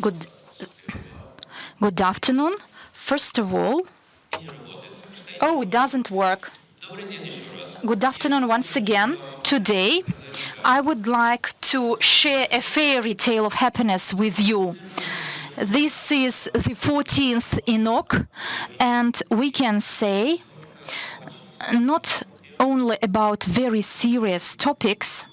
Good, good afternoon. First of all, oh, it doesn't work. Good afternoon once again. Today, I would like to share a fairy tale of happiness with you. This is the 14th ENOG, and we can say not only about very serious topics,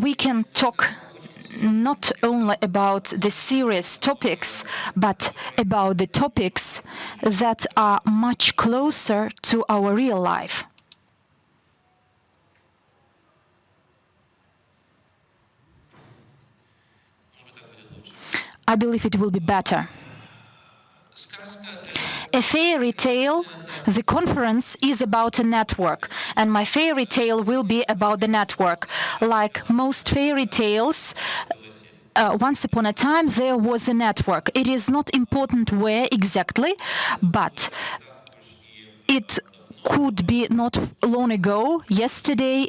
we can talk not only about the serious topics, but about the topics that are much closer to our real life. I believe it will be better. A fairy tale, the conference is about a network, and my fairy tale will be about the network. Like most fairy tales, once upon a time there was a network. It is not important where exactly, but it could be not long ago, yesterday,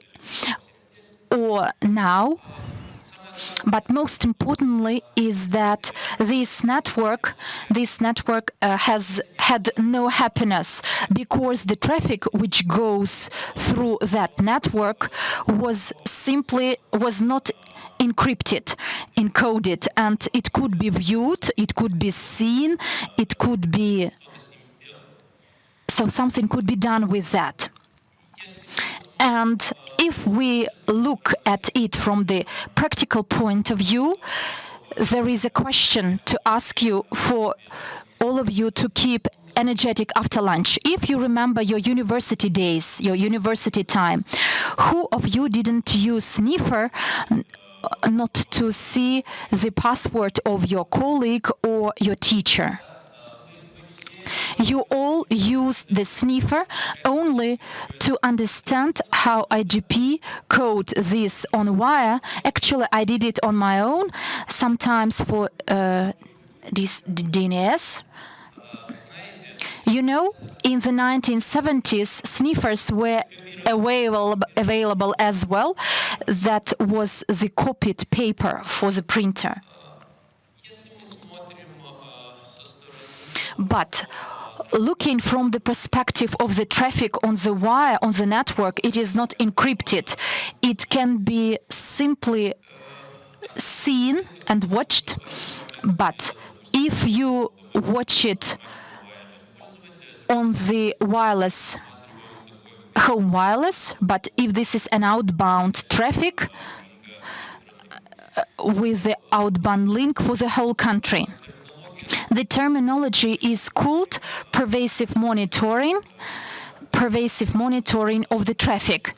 or now. But most importantly is that this network has had no happiness, because the traffic which goes through that network was not encoded, and it could be viewed, it could be seen, so something could be done with that. And if we look at it from the practical point of view, there is a question to ask you, for all of you, to keep energetic after lunch. If you remember your university days, your university time, who of you didn't use sniffer not to see the password of your colleague or your teacher? You all use the sniffer only to understand how IGP code this on wire. Actually, I did it on my own, sometimes for this DNS. You know, in the 1970s, sniffers were available as well. That was the copied paper for the printer. But looking from the perspective of the traffic on the wire, on the network, it is not encrypted. It can be simply seen and watched. But if you watch it on the wireless, home wireless, but if this is an outbound traffic with the outbound link for the whole country, the terminology is called pervasive monitoring of the traffic.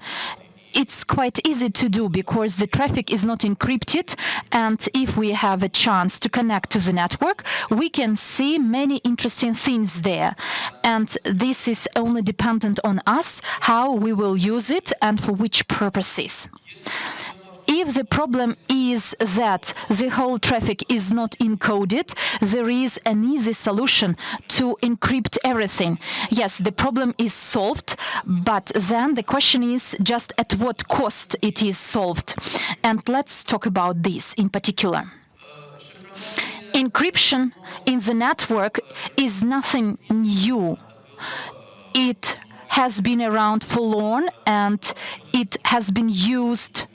It's quite easy to do because the traffic is not encrypted, and if we have a chance to connect to the network, we can see many interesting things there. And this is only dependent on us, how we will use it and for which purposes. If the problem is that the whole traffic is not encoded, there is an easy solution to encrypt everything. Yes, the problem is solved, but then the question is just at what cost it is solved. And let's talk about this in particular. Encryption in the network is nothing new. It has been around for long, and it has been used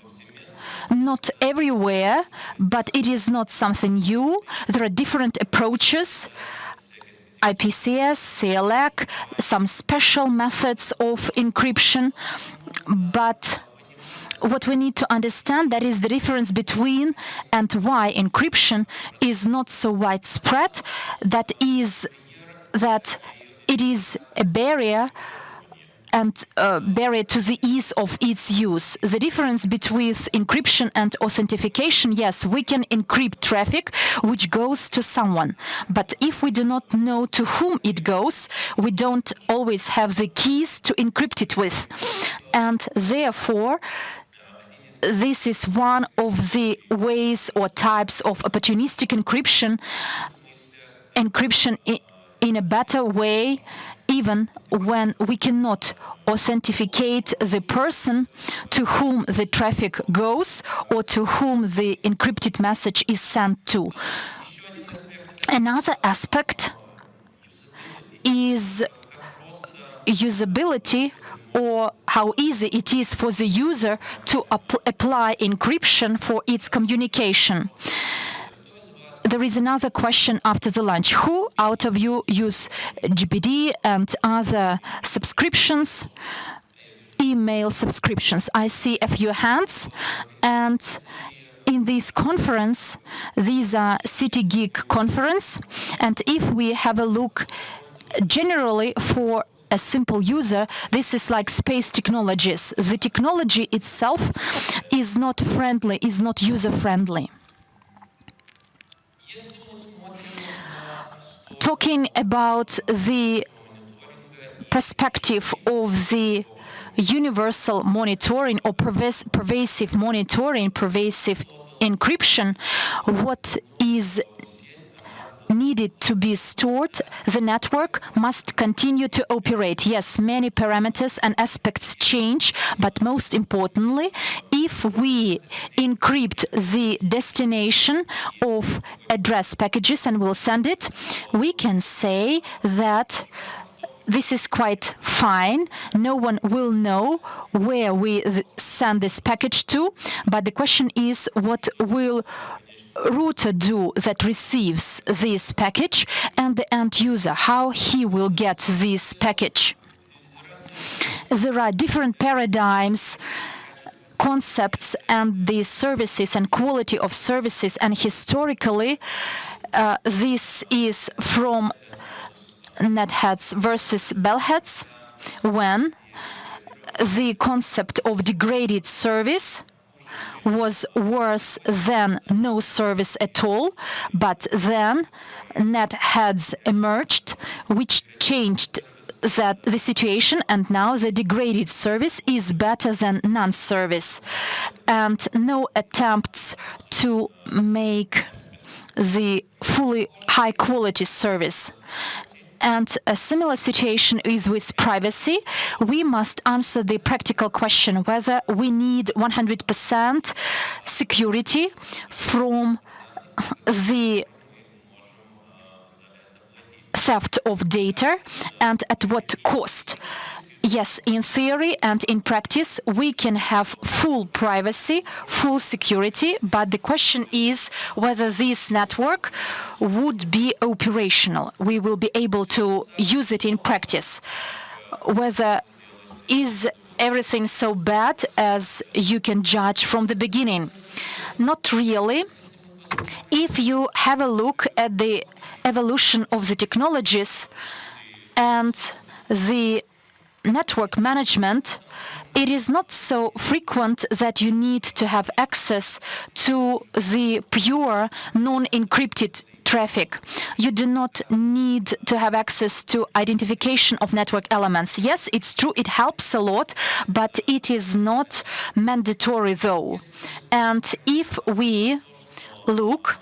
not everywhere, but it is not something new. There are different approaches, IPCS, CLEC, some special methods of encryption. But what we need to understand, that is the difference between and why encryption is not so widespread, that it is a barrier and barrier to the ease of its use. The difference between encryption and authentication, yes, we can encrypt traffic which goes to someone. But if we do not know to whom it goes, we don't always have the keys to encrypt it with. And therefore, this is one of the ways or types of opportunistic encryption in a better way, even when we cannot authenticate the person to whom the traffic goes or to whom the encrypted message is sent to. Another aspect is usability, or how easy it is for the user to apply encryption for its communication. There is another question after the lunch. Who out of you use GPD and other subscriptions, email subscriptions? I see a few hands, and in this conference, these are City Geek conference, and if we have a look generally for a simple user, this is like space technologies. The technology itself is not friendly, is not user-friendly. Talking about the perspective of the universal monitoring or pervasive monitoring, pervasive encryption, what is needed to be stored, the network must continue to operate. Yes, many parameters and aspects change, but most importantly, if we encrypt the destination of address packages and will send it, we can say that this is quite fine. No one will know where we send this package to, but the question is, what will router do that receives this package, and the end user, how he will get this package. There are different paradigms, concepts, and the services and quality of services, and historically this is from netheads versus bellheads, when the concept of degraded service was worse than no service at all, but then netheads emerged, which changed the situation, and now the degraded service is better than non-service, and no attempts to make the fully high-quality service. And a similar situation is with privacy. We must answer the practical question whether we need 100% security from the theft of data, and at what cost. Yes, in theory and in practice, we can have full privacy, full security, but the question is whether this network would be operational. We will be able to use it in practice. Whether is everything so bad as you can judge from the beginning? Not really. If you have a look at the evolution of the technologies and the network management, it is not so frequent that you need to have access to the pure non-encrypted traffic. You do not need to have access to identification of network elements. Yes, it's true, it helps a lot, but it is not mandatory though. And if we look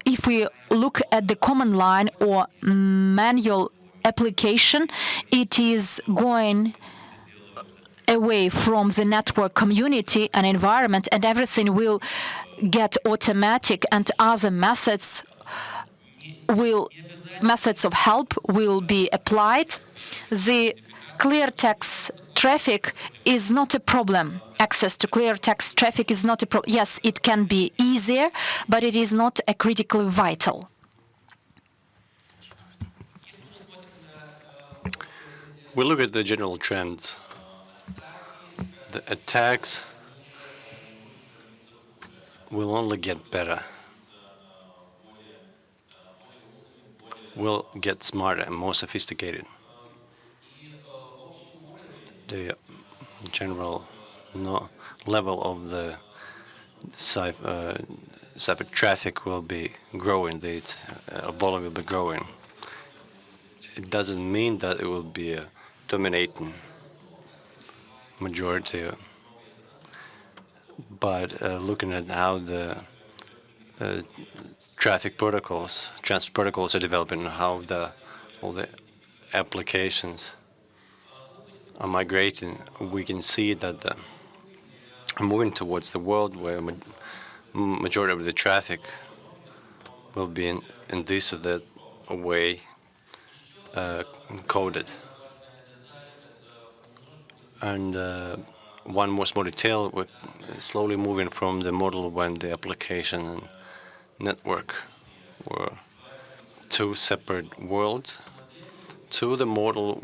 if we look at the command line or manual application, it is going away from the network community and environment, and everything will get automatic, and other methods of help will be applied. The clear text traffic is not a problem. Access to clear text traffic is not a problem. Yes, it can be easier, but it is not a critically vital. We look at the general trends. The attacks will only get better. Will get smarter and more sophisticated. The general level of the cyber traffic will be growing. The volume will be growing. It doesn't mean that it will be a dominating majority, but looking at how the traffic protocols, transport protocols are developing, and how all the applications are migrating, we can see that moving towards the world where majority of the traffic will be in this or that way coded. And one more small detail, we're slowly moving from the model when the application and network were two separate worlds to the model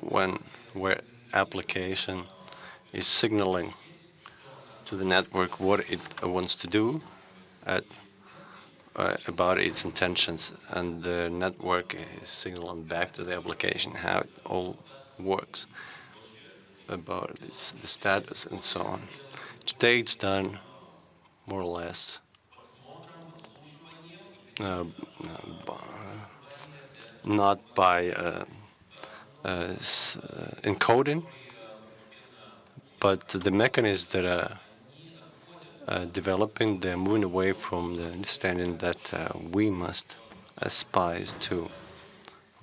where application is signaling to the network what it wants to do about its intentions, and the network is signaling back to the application how it all works about the status and so on. Today it's done more or less not by encoding, but the mechanisms that are developing, they're moving away from the understanding that we must aspire to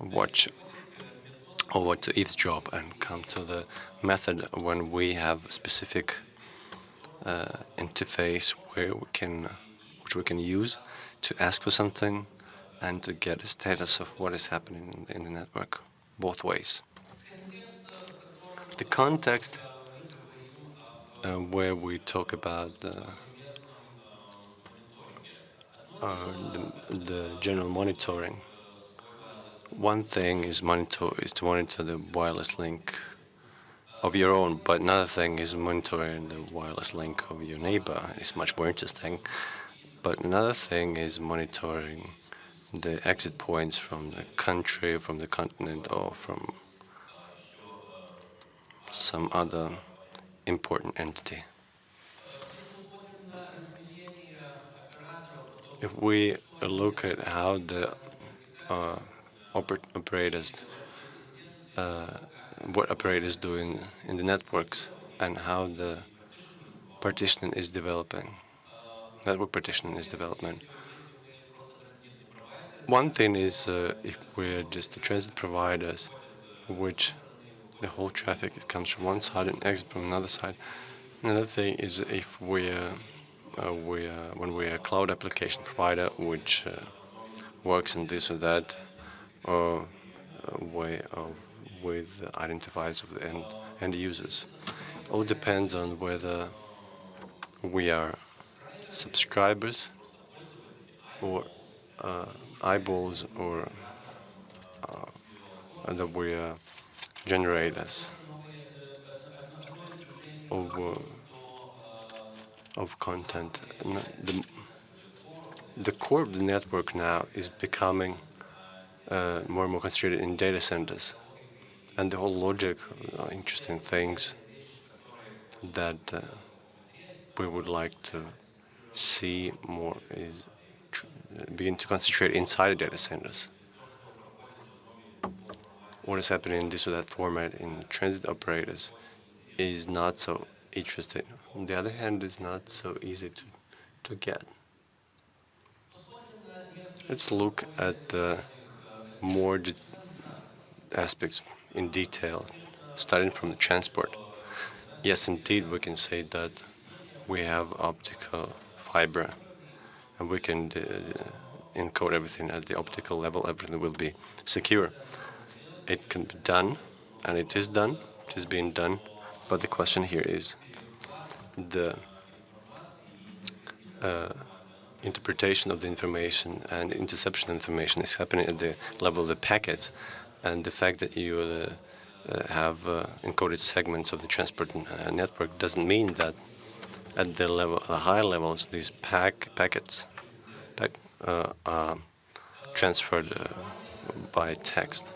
watch or to eavesdrop and come to the method when we have a specific interface which we can use to ask for something and to get a status of what is happening in the network, both ways. The context where we talk about the general monitoring, one thing is to monitor the wireless link of your own, but another thing is monitoring the wireless link of your neighbor. It's much more interesting. But another thing is monitoring the exit points from the country, from the continent, or from some other important entity. If we look at how the operators, what operators do in the networks, and how the partitioning is developing, network partitioning is developing. One thing is if we're just the transit providers, which the whole traffic comes from one side and exits from another side. Another thing is if when we're a cloud application provider, which works in this or that way with identifiers of the end users. All depends on whether we are subscribers or eyeballs or that we are generators of content. And the core of the network now is becoming more and more concentrated in data centers, and the whole logic, interesting things that we would like to see more is begin to concentrate inside the data centers. What is happening in this or that format in transit operators is not so interesting. On the other hand, it's not so easy to get. Let's look at the more aspects in detail, starting from the transport. Yes, indeed, we can say that we have optical fiber, and we can encode everything at the optical level. Everything will be secure. It can be done, and it is done. It is being done. But the question here is the interpretation of the information and interception of information is happening at the level of the packets, and the fact that you have encoded segments of the transport network doesn't mean that at the higher levels these packets are transferred by text.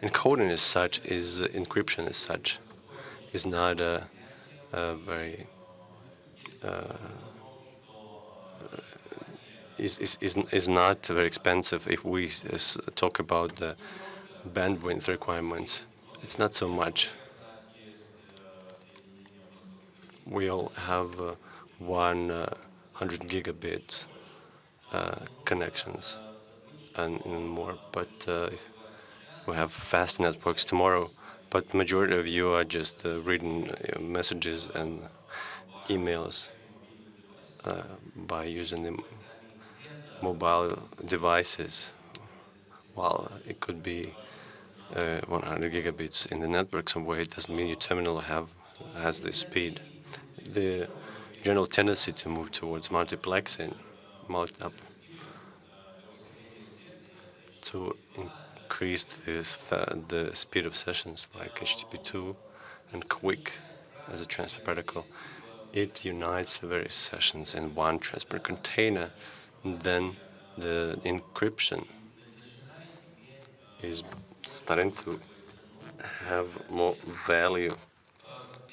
Encoding as such encryption as such is not a very is not very expensive. If we talk about the bandwidth requirements, it's not so much. We all have 100 gigabits connections and more. But we have fast networks tomorrow. But majority of you are just reading messages and emails by using the mobile devices, while it could be 100 gigabits in the network somewhere. It doesn't mean your terminal has this speed. The general tendency to move towards multiplexing, to increase the speed of sessions like HTTP2 and QUIC as a transfer protocol. It unites various sessions in one transport container. Then the encryption is starting to have more value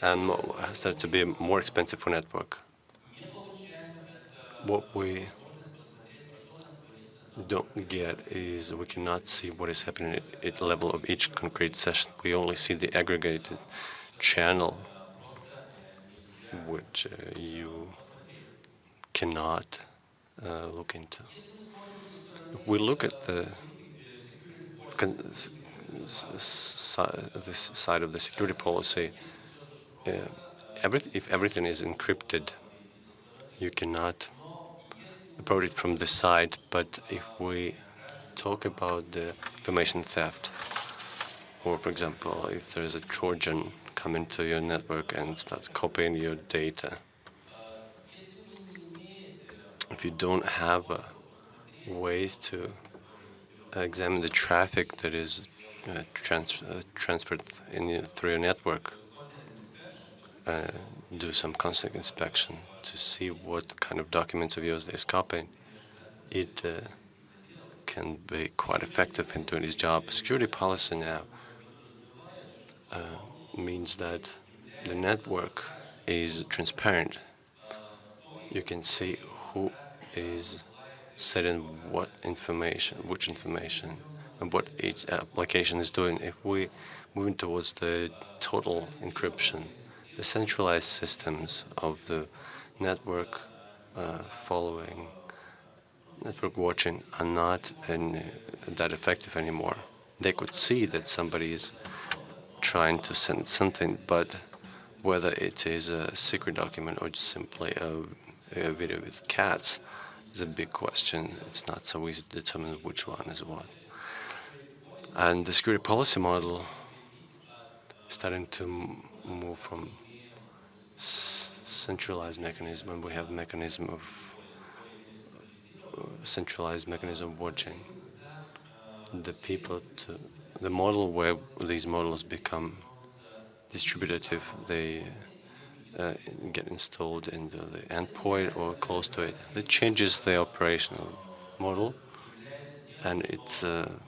and start to be more expensive for network. What we don't get is we cannot see what is happening at the level of each concrete session. We only see the aggregated channel, which you cannot look into. If we look at this side of the security policy, if everything is encrypted, you cannot approach it from the side. But if we talk about the information theft, or for example, if there is a Trojan coming to your network and starts copying your data, if you don't have ways to examine the traffic that is transferred through your network, do some constant inspection to see what kind of documents of yours is copied, it can be quite effective in doing its job. Security policy now means that the network is transparent. You can see who is setting what information, which information, and what each application is doing. If we move towards the total encryption, the centralized systems of the network following, network watching are not that effective anymore. They could see that somebody is trying to send something, but whether it is a secret document or just simply a video with cats is a big question. It's not so easy to determine which one is what. And the security policy model is starting to move from centralized mechanism, and we have mechanism of centralized mechanism watching the people to the model where these models become distributive. They get installed into the endpoint or close to it. That changes the operational model, and it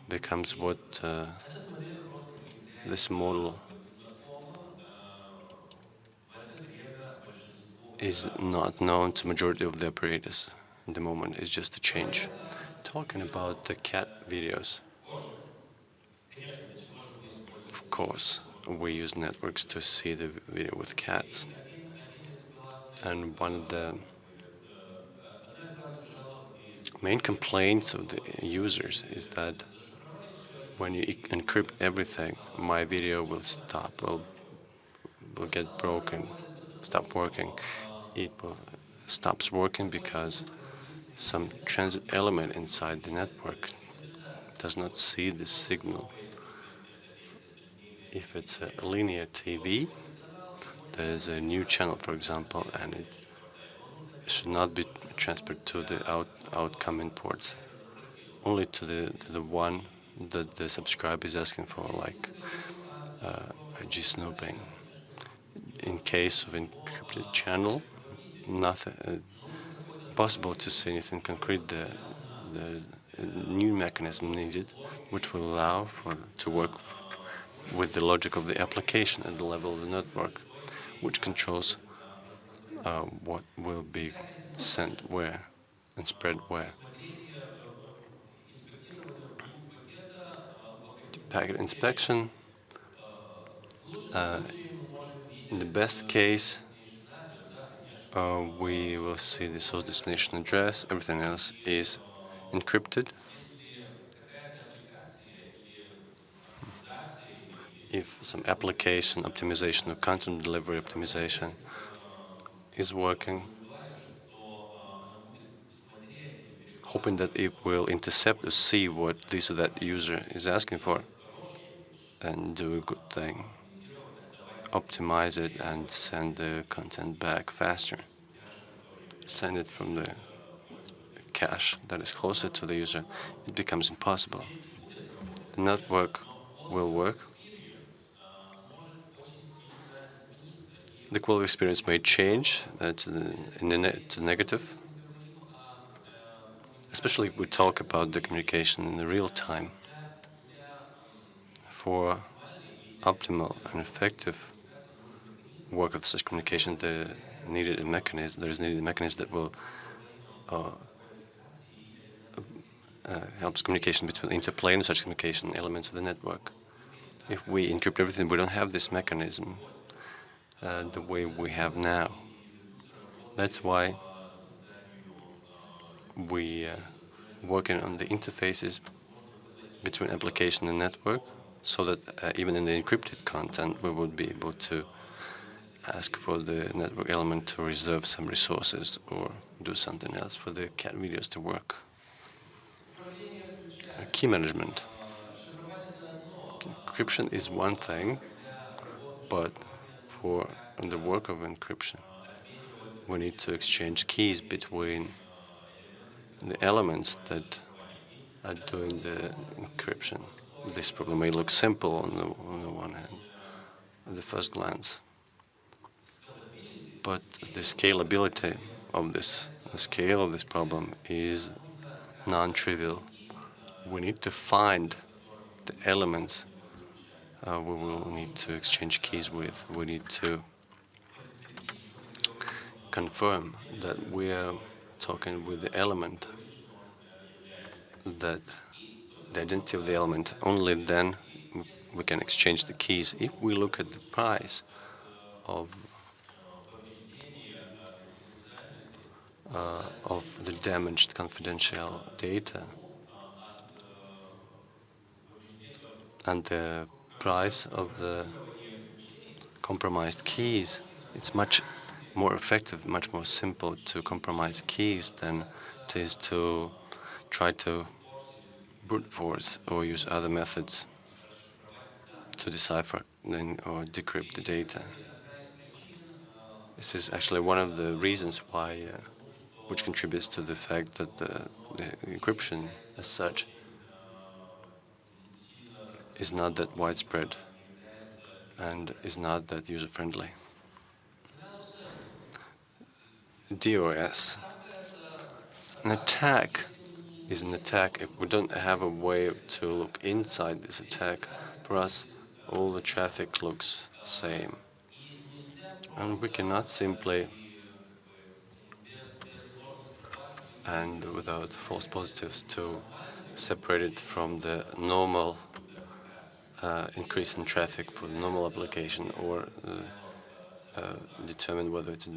becomes what this model is not known to majority of the operators at the moment. It's just a change. Talking about the cat videos, of course, we use networks to see the video with cats. And one of the main complaints of the users is that when you encrypt everything, my video will stop, will get broken, stop working. It will stops working because some transit element inside the network does not see the signal. If it's a linear TV, there's a new channel, for example, and it should not be transferred to the outcoming ports, only to the one that the subscriber is asking for, like IG snooping. In case of encrypted channel, nothing possible to see anything concrete. The new mechanism needed, which will allow to work with the logic of the application at the level of the network, which controls what will be sent where and spread where. Packet inspection, in the best case, we will see the source destination address. Everything else is encrypted. If some application optimization or content delivery optimization is working, hoping that it will intercept or see what this or that user is asking for and do a good thing, optimize it and send the content back faster. Send it from the cache that is closer to the user, it becomes impossible. The network will work. The quality experience may change to negative, especially if we talk about the communication in the real time. For optimal and effective work of such communication, there is needed a mechanism that will helps communication between interplane and such communication elements of the network. If we encrypt everything, we don't have this mechanism the way we have now. That's why we working on the interfaces between application and network, so that even in the encrypted content, we would be able to ask for the network element to reserve some resources or do something else for the cat videos to work. Key management. Encryption is one thing, but for the work of encryption, we need to exchange keys between the elements that are doing the encryption. This problem may look simple on the one hand, at the first glance, but the scalability of this, the scale of this problem is non-trivial. We need to find the elements we will need to exchange keys with. We need to confirm that we are talking with the element, that the identity of the element. Only then we can exchange the keys. If we look at the price of the damaged confidential data and the price of the compromised keys, it's much more effective, much more simple to compromise keys than it is to try to brute force or use other methods to decipher or decrypt the data. This is actually one of the reasons why, which contributes to the fact that the encryption as such is not that widespread and is not that user-friendly. DOS. An attack is an attack if we don't have a way to look inside this attack. For us, all the traffic looks the same. And we cannot simply, and without false positives, to separate it from the normal increase in traffic for the normal application, or determine whether it's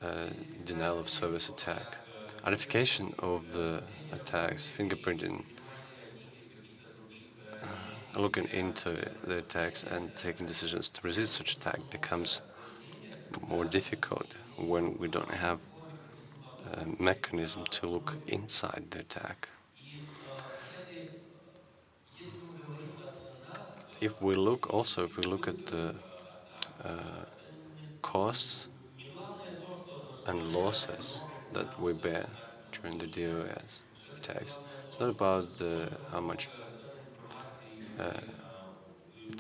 a denial of service attack. Identification of the attacks, fingerprinting, looking into the attacks and taking decisions to resist such attack becomes more difficult when we don't have a mechanism to look inside the attack. If we look at the costs and losses that we bear during the DOS attacks, it's not about how much.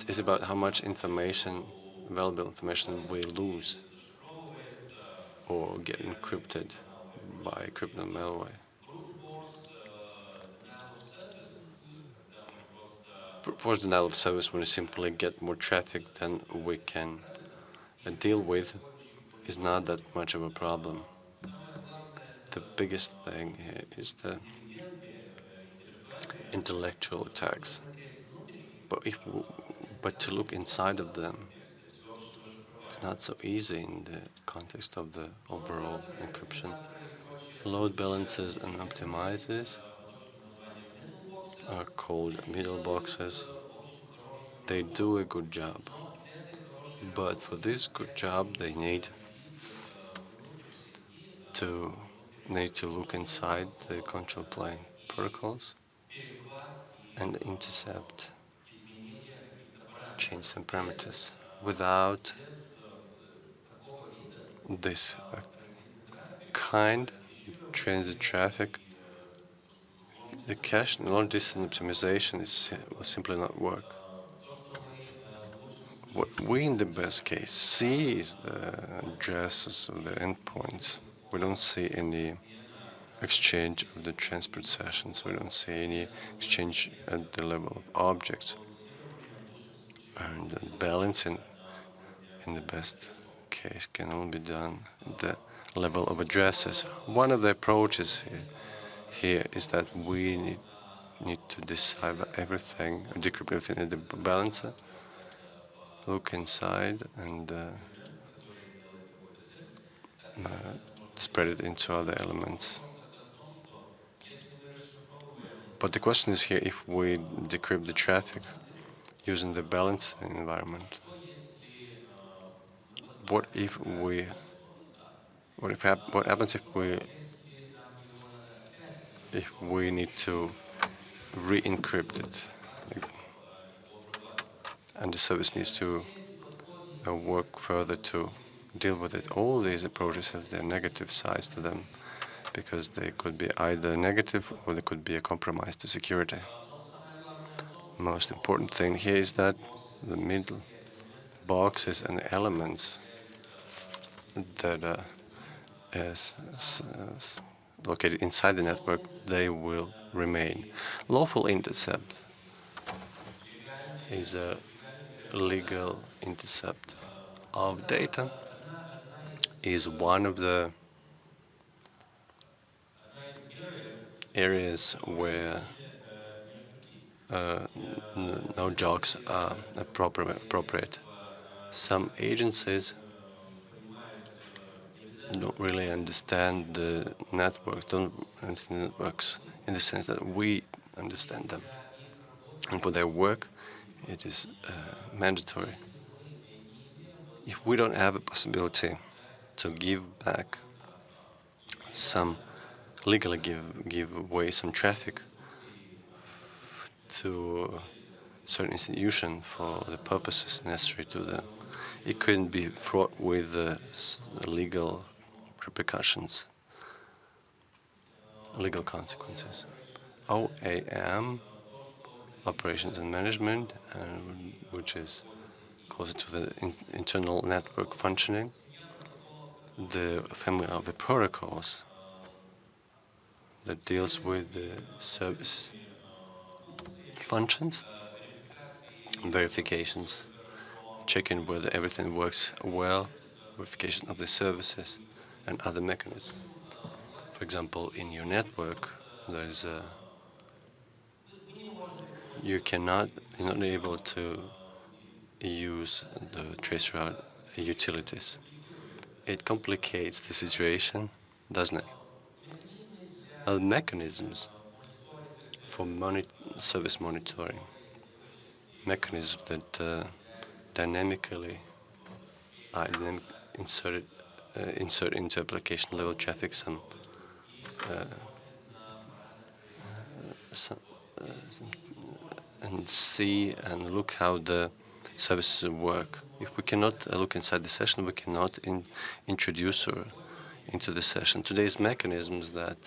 It's about how much information, valuable information, we lose or get encrypted by crypto malware. Force denial of service, when we simply get more traffic than we can deal with, is not that much of a problem. The biggest thing here is the intellectual attacks. But to look inside of them, It's not so easy in the context of the overall encryption. Load balancers and optimizers are called middle boxes. They do a good job. But for this good job, they need to look inside the control plane protocols and intercept, change some parameters. Without this kind transit traffic, the cache and long-distance optimization will simply not work. What we, in the best case, see is the addresses of the endpoints. We don't see any exchange of the transport sessions. We don't see any exchange at the level of objects. And balancing, in the best case, can only be done at the level of addresses. One of the approaches here is that we need to decipher everything, decrypt everything in the balancer, look inside, and spread it into other elements. But the question is here, if we decrypt the traffic using the balance environment, what happens if we need to re-encrypt it, and the service needs to work further to deal with it? All these approaches have their negative sides to them, because they could be either negative or they could be a compromise to security. Most important thing here is that the middle boxes and elements that are located inside the network, they will remain. Lawful intercept is a legal intercept of data, is one of the areas where no jokes are appropriate. Some agencies don't really understand the networks, in the sense that we understand them. And for their work, it is mandatory. If we don't have a possibility to give back some, legally give away some traffic to a certain institution for the purposes necessary to them, it couldn't be fraught with legal repercussions, legal consequences. OAM, operations and management, which is closer to the internal network functioning, the family of the protocols that deals with the service functions, verifications, checking whether everything works well, verification of the services, and other mechanisms. For example, in your network, there's you're not able to use the traceroute utilities. It complicates the situation, doesn't it? Other mechanisms for service monitoring, mechanisms that dynamically insert into application level traffic and see and look how the services work. If we cannot look inside the session, we cannot introduce her into the session. Today's mechanisms that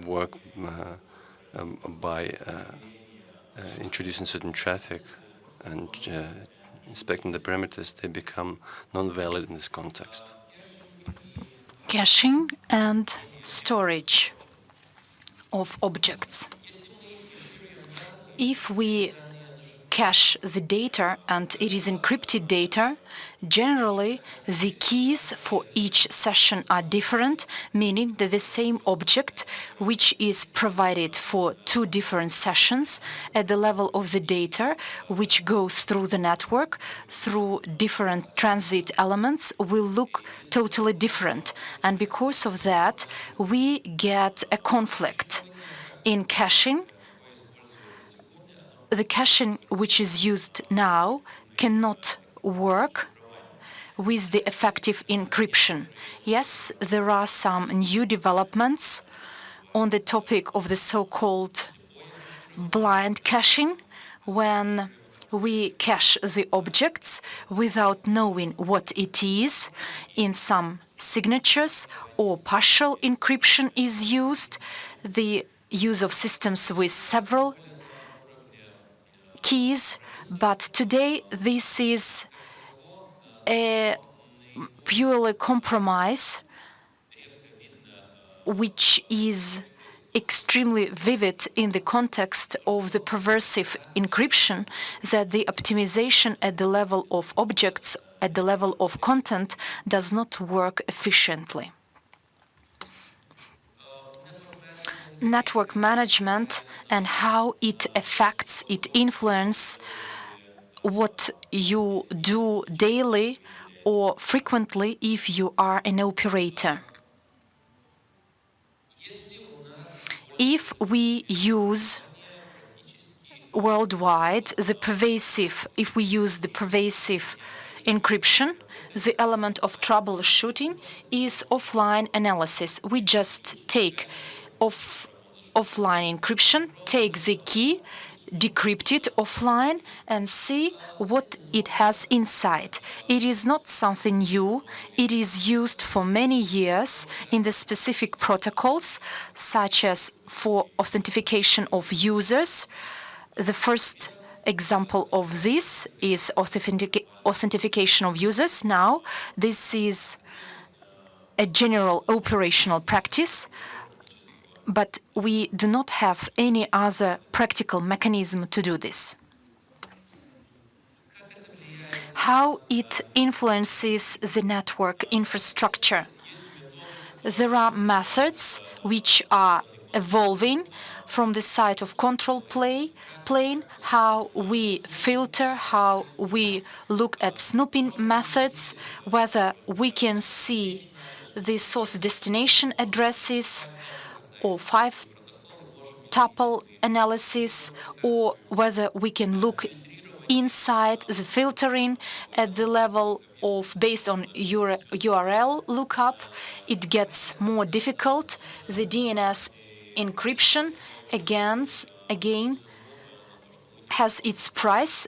work by introducing certain traffic and inspecting the parameters, they become non-valid in this context. Caching and storage of objects. If we cache the data and it is encrypted data, generally the keys for each session are different, meaning that the same object, which is provided for two different sessions at the level of the data, which goes through the network, through different transit elements, will look totally different. And because of that, we get a conflict in caching. The caching which is used now cannot work with the effective encryption. Yes, there are some new developments on the topic of the so-called blind caching, when we cache the objects without knowing what it is. In some signatures or partial encryption is used, the use of systems with several keys, but today this is a purely compromise which is extremely vivid in the context of the pervasive encryption, that the optimization at the level of objects, at the level of content, does not work efficiently. Network management and how it affects, it influences what you do daily or frequently if you are an operator. If we use worldwide if we use the pervasive encryption, the element of troubleshooting is offline analysis. We just take offline encryption, take the key, decrypt it offline, and see what it has inside. It is not something new. It is used for many years in the specific protocols, such as for authentication of users. The first example of this is authentication of users. Now, this is a general operational practice, but we do not have any other practical mechanism to do this. How it influences the network infrastructure. There are methods which are evolving from the side of control plane, how we filter, how we look at snooping methods, whether we can see the source destination addresses, or five-tuple analysis, or whether we can look inside the filtering at the level of based on URL lookup. It gets more difficult. The DNS encryption again has its price,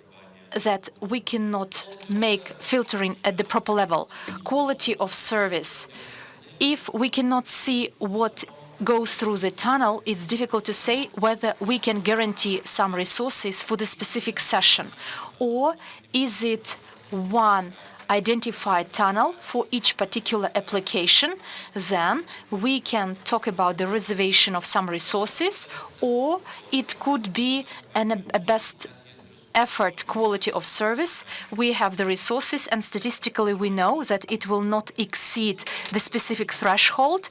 that we cannot make filtering at the proper level. Quality of service. If we cannot see what goes through the tunnel, it's difficult to say whether we can guarantee some resources for the specific session, or is it one identified tunnel for each particular application. Then we can talk about the reservation of some resources, or it could be a best effort quality of service. We have the resources, and statistically we know that it will not exceed the specific threshold,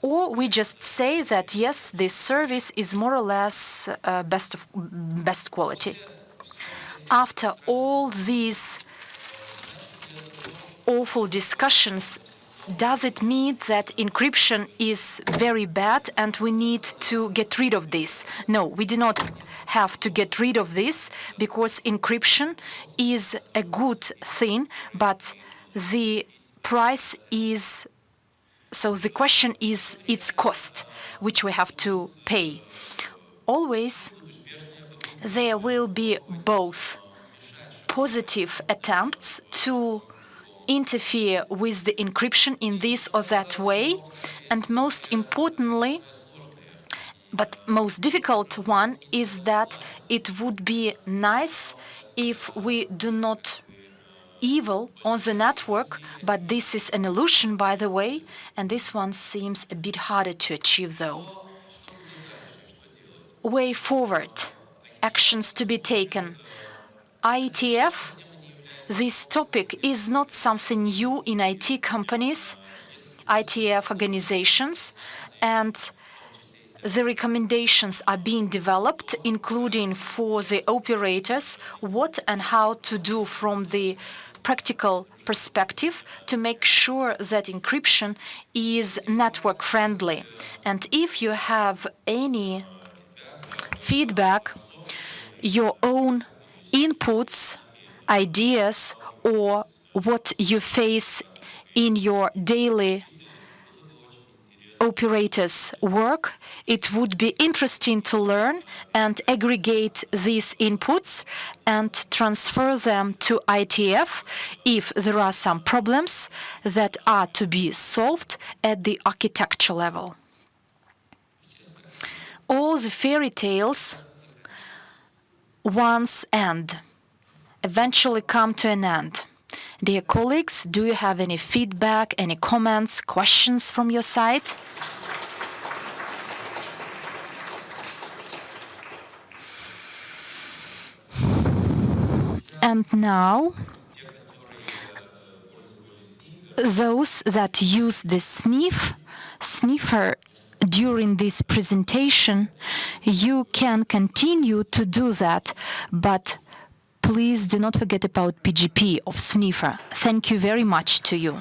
or we just say that yes, this service is more or less best quality. After all these awful discussions, does it mean that encryption is very bad and we need to get rid of this? No, we do not have to get rid of this, because encryption is a good thing, but the price is, so the question is its cost, which we have to pay. Always there will be both positive attempts to interfere with the encryption in this or that way, and most importantly, but most difficult one, is that it would be nice if we do not evil on the network, but this is an illusion, by the way, and this one seems a bit harder to achieve, though. Way forward, actions to be taken. IETF, this topic is not something new in IT companies, IETF organizations, and the recommendations are being developed, including for the operators, what and how to do from the practical perspective to make sure that encryption is network friendly. And if you have any feedback, your own inputs, ideas, or what you face in your daily operators' work, it would be interesting to learn and aggregate these inputs and transfer them to IETF if there are some problems that are to be solved at the architecture level. All the fairy tales once end, eventually come to an end. Dear colleagues, do you have any feedback, any comments, questions from your side? And now, those that use the sniffer during this presentation, you can continue to do that, but please do not forget about PGP of sniffer. Thank you very much to you.